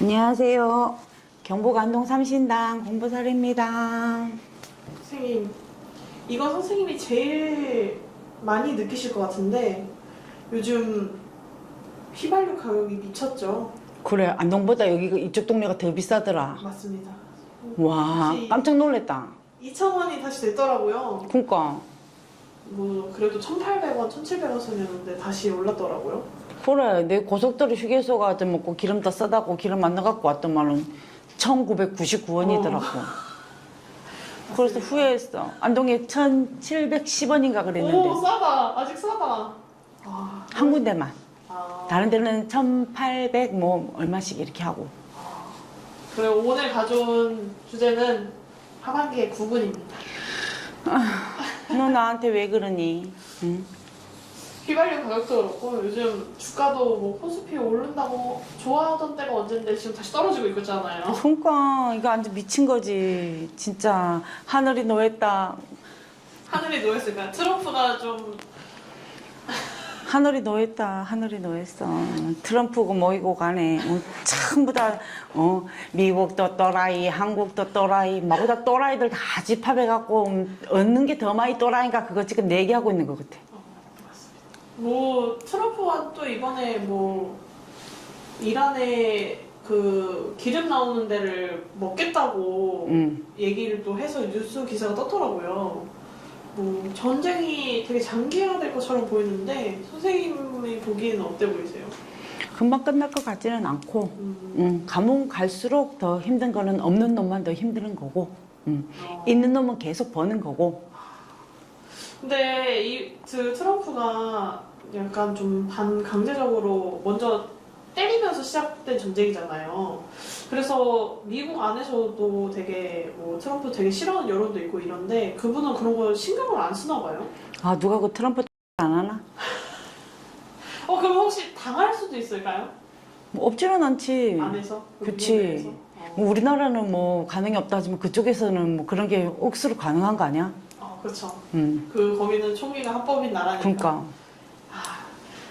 안녕하세요. 경북 안동 삼신당 공보살입니다. 선생님, 이거 선생님이 제일 많이 느끼실 것 같은데 요즘 휘발유 가격이 미쳤죠? 그래, 안동보다 여기 이쪽 동네가 더 비싸더라. 맞습니다. 와, 다시 깜짝 놀랐다. 2,000원이 다시 됐더라고요. 그러니까 뭐 그래도 1,800원, 1,700원 선이었는데 다시 올랐더라고요. 그래, 내 고속도로 휴게소가 좀 먹고 기름 더 싸다고 기름 안 넣어갖고 왔더만은 1,999원이더라고. 그래서 후회했어. 안동에 1,710원인가 그랬는데 오, 싸다. 아직 싸다. 아, 한 군데만. 아. 다른 데는 1,800 뭐 얼마씩 이렇게 하고. 그리고 오늘 가져온 주제는 하반기의 구분입니다. 너 나한테 왜 그러니? 응? 휘발유 가격도 그렇고 요즘 주가도 뭐 코스피 오른다고 좋아하던 때가 언젠데 지금 다시 떨어지고 있잖아요. 그러니까 이거 완전 미친 거지. 진짜 하늘이 노했다. 하늘이 놓였으니까 트럼프가 좀 하늘이 노했다. 하늘이 노했어. 트럼프고 뭐이고 간에 전부 다 미국도 또라이, 한국도 또라이, 마구다 또라이들 다 집합해갖고 얻는 게 더 많이 또라이인가 그거 지금 내기하고 있는 것 같아. 뭐 트럼프가 또 이번에 뭐 이란에 그 기름 나오는 데를 먹겠다고 얘기를 또 해서 뉴스 기사가 떴더라고요. 뭐 전쟁이 되게 장기화될 것처럼 보이는데 선생님이 보기에는 어때 보이세요? 금방 끝날 것 같지는 않고 가면 갈수록 더 힘든 거는 없는 놈만 더 힘든 거고 있는 놈은 계속 버는 거고. 근데 그 트럼프가 약간 좀 반강제적으로 먼저 때리면서 시작된 전쟁이잖아요. 그래서 미국 안에서도 되게 뭐 트럼프 되게 싫어하는 여론도 있고 이런데 그분은 그런 거 신경을 안 쓰나 봐요. 아, 누가 그 트럼프 안 하나? 그럼 혹시 당할 수도 있을까요? 뭐 없지는 않지. 안에서? 그 그치. 미국 내에서? 뭐 우리나라는 뭐 가능이 없다 하지만 그쪽에서는 뭐 그런 게 억수로 가능한 거 아니야? 그렇죠. 응. 거기는 총리가 합법인 나라니까. 그러니까.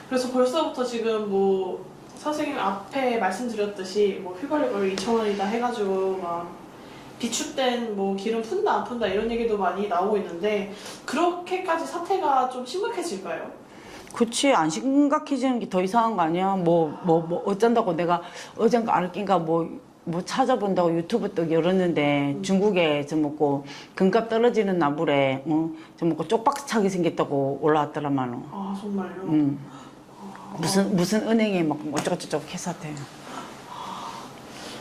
그래서 벌써부터 지금 뭐 선생님 앞에 말씀드렸듯이 뭐 휘발유 가격 2,000원이다 해가지고 막 비축된 뭐 기름 푼다 안 푼다 이런 얘기도 많이 나오고 있는데 그렇게까지 사태가 좀 심각해질까요? 그치, 안 심각해지는 게 더 이상한 거 아니야? 뭐 어쩐다고 내가 어젠가 알긴가 뭐 찾아본다고 유튜브 또 열었는데 중국에 저 먹고 금값 떨어지는 나물에 저 먹고 쪽박스 차게 생겼다고 올라왔더라만. 아 정말요? 무슨 은행에 막 어쩌고저쩌고 해서대.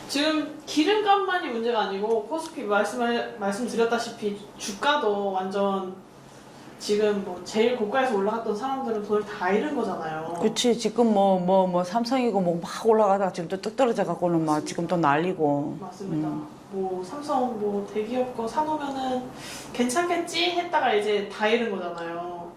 지금 기름값만이 문제가 아니고 코스피 말씀드렸다시피 주가도 완전 지금 뭐 제일 고가에서 올라갔던 사람들은 돈을 다 잃은 거잖아요. 그치, 지금 뭐 삼성이고 뭐 막 올라가다가 지금 또 뚝 떨어져 갖고는 막 지금 또 난리고. 맞습니다. 뭐 삼성 뭐 대기업 거 사놓으면은 괜찮겠지 했다가 이제 다 잃은 거잖아요.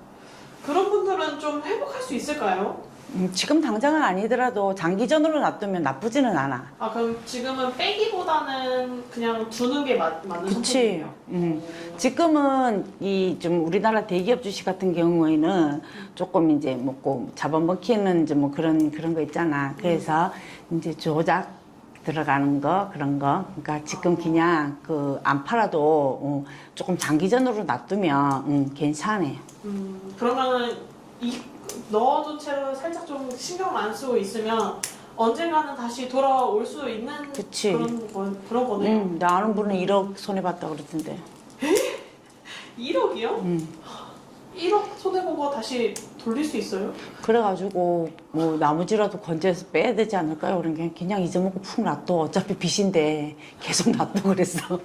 그런 분들은 좀 회복할 수 있을까요? 지금 당장은 아니더라도 장기전으로 놔두면 나쁘지는 않아. 그럼 지금은 빼기보다는 그냥 두는 게 맞는 그치. 선택이에요? 지금은 이 좀 우리나라 대기업 주식 같은 경우에는 조금 이제 먹고 자본 먹히는 이제 뭐 그런 거 있잖아. 그래서 이제 조작 들어가는 거 그런 거. 그러니까 지금 그냥 그 안 팔아도 조금 장기전으로 놔두면 괜찮아요. 그러면은 넣어둔 채로 살짝 좀 신경을 안 쓰고 있으면 언젠가는 다시 돌아올 수 있는 그치. 그런 거네요. 나 아는 분은 1억 손해봤다 그러던데. 1억이요? 1억 손해보고 다시 돌릴 수 있어요? 그래가지고 뭐 나머지라도 건져서 빼야 되지 않을까요? 그냥 잊어먹고 푹 놔둬. 어차피 빚인데 계속 놔둬 그랬어.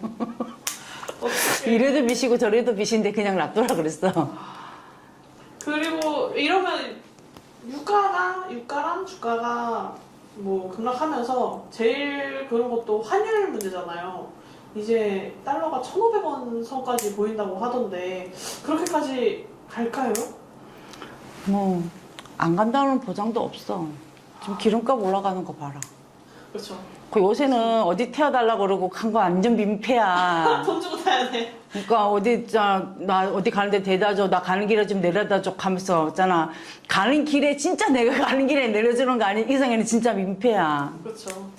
이래도 빚이고 저래도 빚인데 그냥 놔둬라 그랬어. 그리고 이러면 유가랑 주가가 뭐 급락하면서 제일 그런 것도 환율 문제잖아요. 이제 달러가 1,500원 선까지 보인다고 하던데 그렇게까지 갈까요? 뭐 안 간다는 보장도 없어. 지금 기름값 올라가는 거 봐라. 그렇죠. 그 요새는 어디 태워달라고 그러고 간 거 완전 민폐야. 돈 주고 타야 돼. 그러니까 나 어디 가는데 대다 줘. 나 가는 길에 좀 내려다 줘. 하면서 있잖아. 가는 길에 진짜 내가 가는 길에 내려주는 거 아니 이상에는 진짜 민폐야. 그렇죠.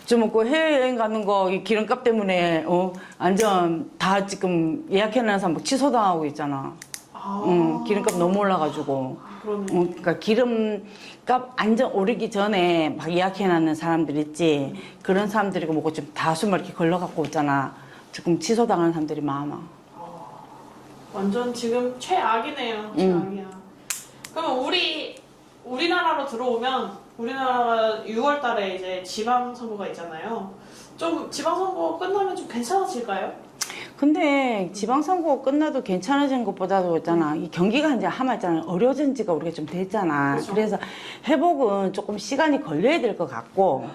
좀 그 해외여행 가는 거 이 기름값 때문에 완전 다 지금 예약해놓은 사람 막 취소당하고 있잖아. 기름값 너무 올라가지고. 그러네. 그러니까 기름값 안전 오르기 전에 막 예약해놨는 사람들 있지. 그런 사람들이 뭐고 좀 다수 막 이렇게 걸러갖고 있잖아. 지금 취소당하는 사람들이 많아. 완전 지금 최악이네요. 최악이야. 그러면 우리나라로 들어오면 우리나라가 6월 달에 이제 지방선거가 있잖아요. 좀 지방선거 끝나면 좀 괜찮아질까요? 근데 지방선거 끝나도 괜찮아지는 것보다도 있잖아. 이 경기가 이제 하마 있잖아. 어려진 지가 우리가 좀 됐잖아. 그렇죠. 그래서 회복은 조금 시간이 걸려야 될 것 같고,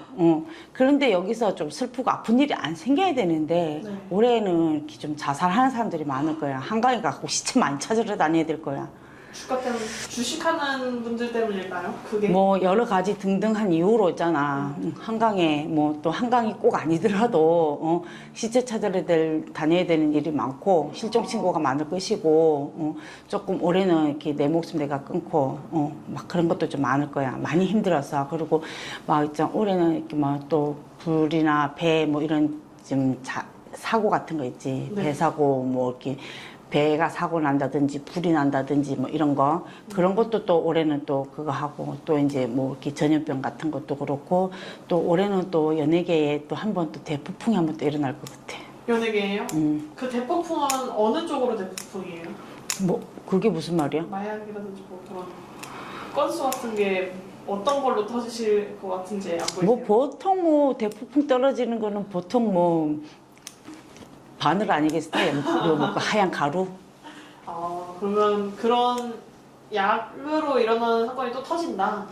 그런데 여기서 좀 슬프고 아픈 일이 안 생겨야 되는데, 네. 올해는 이렇게 좀 자살하는 사람들이 많을 거야. 한강에 가고 시체 많이 찾으러 다녀야 될 거야. 주가 때문에 주식하는 분들 때문일까요? 그게 뭐 여러 가지 등등한 이유로 있잖아. 한강에 뭐 또 한강이 꼭 아니더라도 시체 찾으러 다녀야 되는 일이 많고 실종 신고가 많을 것이고 조금 올해는 이렇게 내 목숨 내가 끊고 막 그런 것도 좀 많을 거야. 많이 힘들어서. 그리고 막 있잖아. 올해는 이렇게 막 또 불이나 배 뭐 이런 좀 사고 같은 거 있지. 네. 배 사고 뭐 이렇게 배가 사고 난다든지 불이 난다든지 뭐 이런 거 그런 것도 또 올해는 또 그거 하고 또 이제 뭐 이렇게 전염병 같은 것도 그렇고 또 올해는 또 연예계에 또 한 번 또 대폭풍이 한 번 또 일어날 것 같아. 연예계예요? 그 대폭풍은 어느 쪽으로 대폭풍이에요? 뭐 그게 무슨 말이야? 마약이라든지 뭐 그런 건수 같은 게 어떤 걸로 터지실 것 같은지 안 보이세요? 뭐 보통 뭐 대폭풍 떨어지는 거는 보통 뭐 바늘 아니겠어요? 뭐 하얀 가루? 그러면 그런 약으로 일어나는 사건이 또 터진다.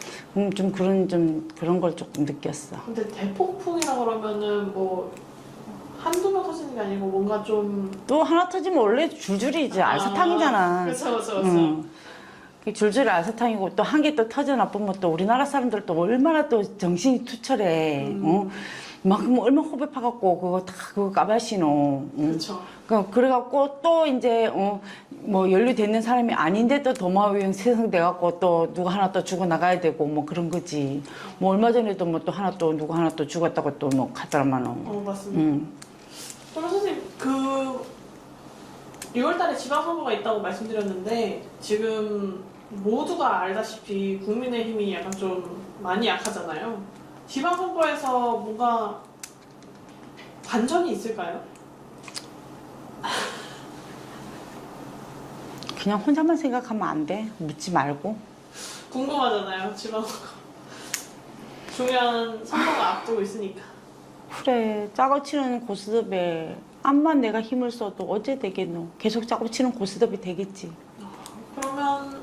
좀 그런 걸 조금 느꼈어. 근데 대폭풍이라 그러면은 뭐 한두 명 터지는 게 아니고 뭔가 좀 또 하나 터지면 원래 줄줄이 이제 알사탕이잖아. 그렇죠. 줄줄이 알사탕이고 또 한 개 또 터져 나쁘면 또 우리나라 사람들 또 얼마나 또 정신이 투철해. 막 뭐 얼마나 호배 파갖고 그거 다 그거 까마시노. 그렇죠. 그래갖고 또 이제 뭐 연루되는 사람이 아닌데도 도마위험 생성돼갖고 또 누가 하나 또 죽어 나가야 되고 뭐 그런 거지. 뭐 얼마 전에도 뭐 또 하나 또 누가 하나 또 죽었다고 또 뭐 하더라마는. 맞습니다. 그럼 선생님 그 6월달에 지방선거가 있다고 말씀드렸는데 지금 모두가 알다시피 국민의힘이 약간 좀 많이 약하잖아요. 지방선거에서 뭔가 반전이 있을까요? 그냥 혼자만 생각하면 안 돼. 묻지 말고. 궁금하잖아요. 지방선거 중요한 선거가 앞두고 있으니까. 그래, 짜고 치는 고스톱에 암만 내가 힘을 써도 어째 되겠노. 계속 짜고 치는 고스톱이 되겠지. 그러면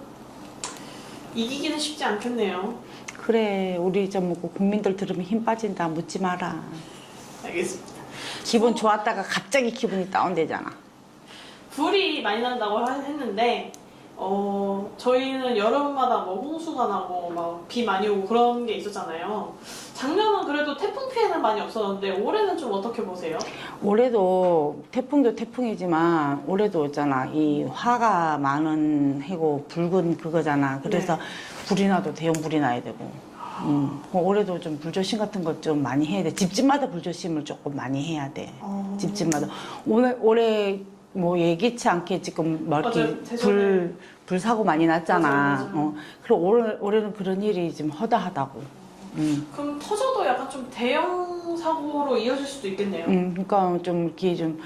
이기기는 쉽지 않겠네요. 그래, 우리 뭐 국민들 들으면 힘 빠진다. 묻지 마라. 알겠습니다. 기분 좋았다가 갑자기 기분이 다운되잖아. 불이 많이 난다고 했는데 저희는 여름마다 뭐 홍수가 나고 막 비 많이 오고 그런 게 있었잖아요. 작년은 그래도 태풍 피해는 많이 없었는데 올해는 좀 어떻게 보세요? 올해도 태풍도 태풍이지만 올해도 있잖아. 이 화가 많은 해고 붉은 그거잖아. 그래서 불이 나도 대형 불이 나야 되고. 올해도 좀 불조심 같은 것 좀 많이 해야 돼. 집집마다 불조심을 조금 많이 해야 돼. 집집마다. 올해 뭐 예기치 않게 지금 막 이렇게 불사고 많이 났잖아. 맞아요. 그리고 올해는 그런 일이 좀 허다하다고. 그럼 터져도 약간 좀 대형 사고로 이어질 수도 있겠네요. 그러니까 좀 이렇게 좀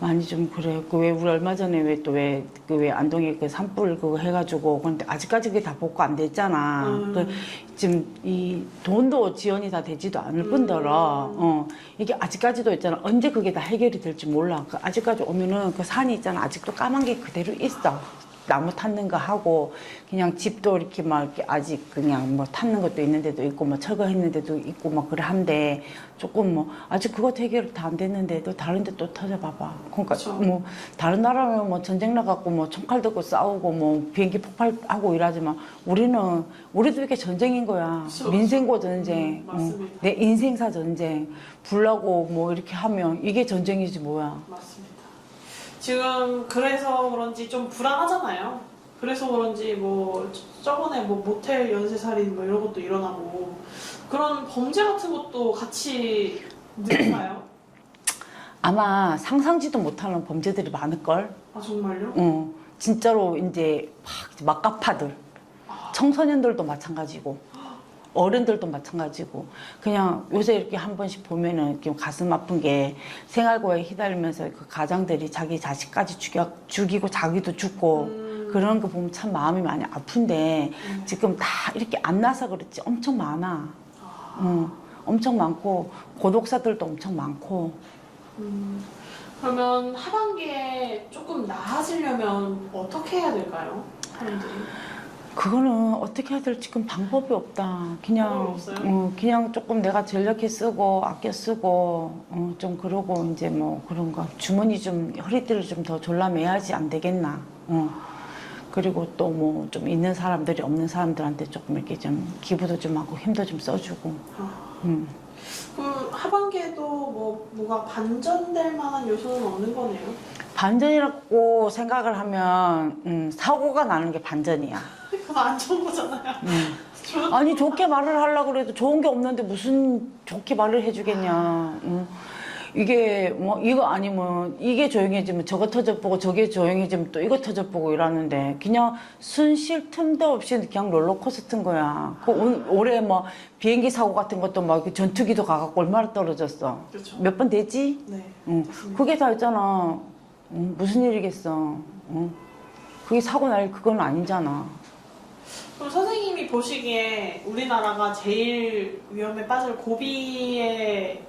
많이 좀 그래. 그 왜 우리 얼마 전에 왜 안동에 그 산불 그거 해가지고 근데 아직까지 그게 다 복구 안 됐잖아. 지금 이 돈도 지원이 다 되지도 않을 뿐더러 이게 아직까지도 있잖아. 언제 그게 다 해결이 될지 몰라. 그 아직까지 오면은 그 산이 있잖아. 아직도 까만 게 그대로 있어. 나무 탔는 거 하고 그냥 집도 이렇게 막 이렇게 아직 그냥 뭐 탔는 것도 있는 데도 있고 뭐 철거했는 데도 있고 막 그래 한데 조금 뭐 아직 그것도 해결 다 안 됐는데 또 다른 데 또 터져봐봐. 그러니까 그쵸. 뭐 다른 나라는 뭐 전쟁 나갖고 뭐 총칼 들고 싸우고 뭐 비행기 폭발하고 이러지만 우리도 이렇게 전쟁인 거야. 그쵸. 민생고 전쟁, 맞습니다. 내 인생사 전쟁, 불나고 뭐 이렇게 하면 이게 전쟁이지 뭐야. 맞습니다. 지금 그래서 그런지 좀 불안하잖아요. 그래서 그런지 뭐 저번에 뭐 모텔 연쇄살인 뭐 이런 것도 일어나고 그런 범죄 같은 것도 같이 늘까요? 아마 상상지도 못하는 범죄들이 많을걸. 아 정말요? 진짜로 이제 막 막가파들, 청소년들도 마찬가지고, 어른들도 마찬가지고, 그냥 요새 이렇게 한 번씩 보면은 이렇게 가슴 아픈 게 생활고에 휘달리면서 그 가장들이 자기 자식까지 죽이고 자기도 죽고 그런 거 보면 참 마음이 많이 아픈데 지금 다 이렇게 안 나서 그렇지 엄청 많아. 엄청 많고, 고독사들도 엄청 많고. 그러면 하반기에 조금 나아지려면 어떻게 해야 될까요? 사람들이? 그거는 어떻게 해야 될지 지금 방법이 없다. 방법이 그냥, 없어요? 그냥 조금 내가 전력해 쓰고, 아껴 쓰고, 좀 그러고, 이제 뭐 그런 거. 주머니 좀, 허리띠를 좀 더 졸라매야지 안 되겠나. 그리고 또 뭐 좀 있는 사람들이 없는 사람들한테 조금 이렇게 좀 기부도 좀 하고 힘도 좀 써주고. 그럼 하반기에도 뭐가 반전될 만한 요소는 없는 거네요? 반전이라고 생각을 하면, 사고가 나는 게 반전이야. 그건 안 좋은 거잖아요. 아니 좋게 말을 하려고 그래도 좋은 게 없는데 무슨 좋게 말을 해주겠냐. 이게 뭐 이거 아니면 이게 조용해지면 저거 터져보고 저게 조용해지면 또 이거 터져보고 이러는데 그냥 순 쉴 틈도 없이 그냥 롤러코스터인 거야. 올해 뭐 비행기 사고 같은 것도 막 전투기도 가갖고 얼마나 떨어졌어. 그렇죠. 몇 번 됐지? 네. 그게 다 있잖아. 무슨 일이겠어. 그게 사고 날 그건 아니잖아. 그럼 선생님이 보시기에 우리나라가 제일 위험에 빠질 고비의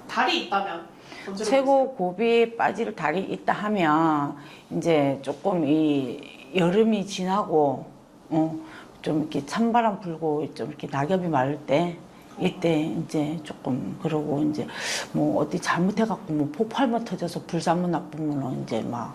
달이 있다면 언제로 최고 고비에 빠질 달이 있다 하면 이제 조금 이 여름이 지나고 좀 이렇게 찬바람 불고 좀 이렇게 낙엽이 마를 때 이때 이제 조금 그러고 이제 뭐 어디 잘못해갖고 뭐 폭발만 터져서 불 잘못 나쁘면은 이제 막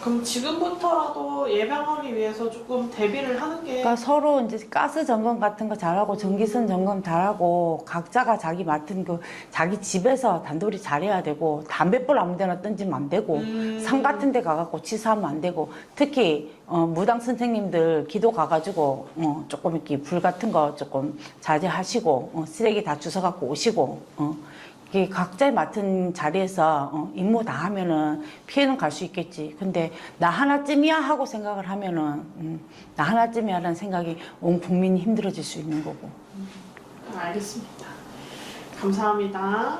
그럼 지금부터라도 예방하기 위해서 조금 대비를 하는 게 그러니까 서로 이제 가스 점검 같은 거 잘하고 전기선 점검 잘하고 각자가 자기 맡은 그 자기 집에서 단돌이 잘해야 되고 담뱃불 아무데나 던지면 안 되고 산 같은 데 가갖고 치사하면 안 되고 특히 무당 선생님들 기도 가가지고 조금 이렇게 불 같은 거 조금 자제하시고 쓰레기 다 주워갖고 오시고 이게 각자의 맡은 자리에서 임무 다 하면은 피해는 갈 수 있겠지. 근데 나 하나쯤이야 하고 생각을 하면은 나 하나쯤이야라는 생각이 온 국민이 힘들어질 수 있는 거고. 알겠습니다. 감사합니다.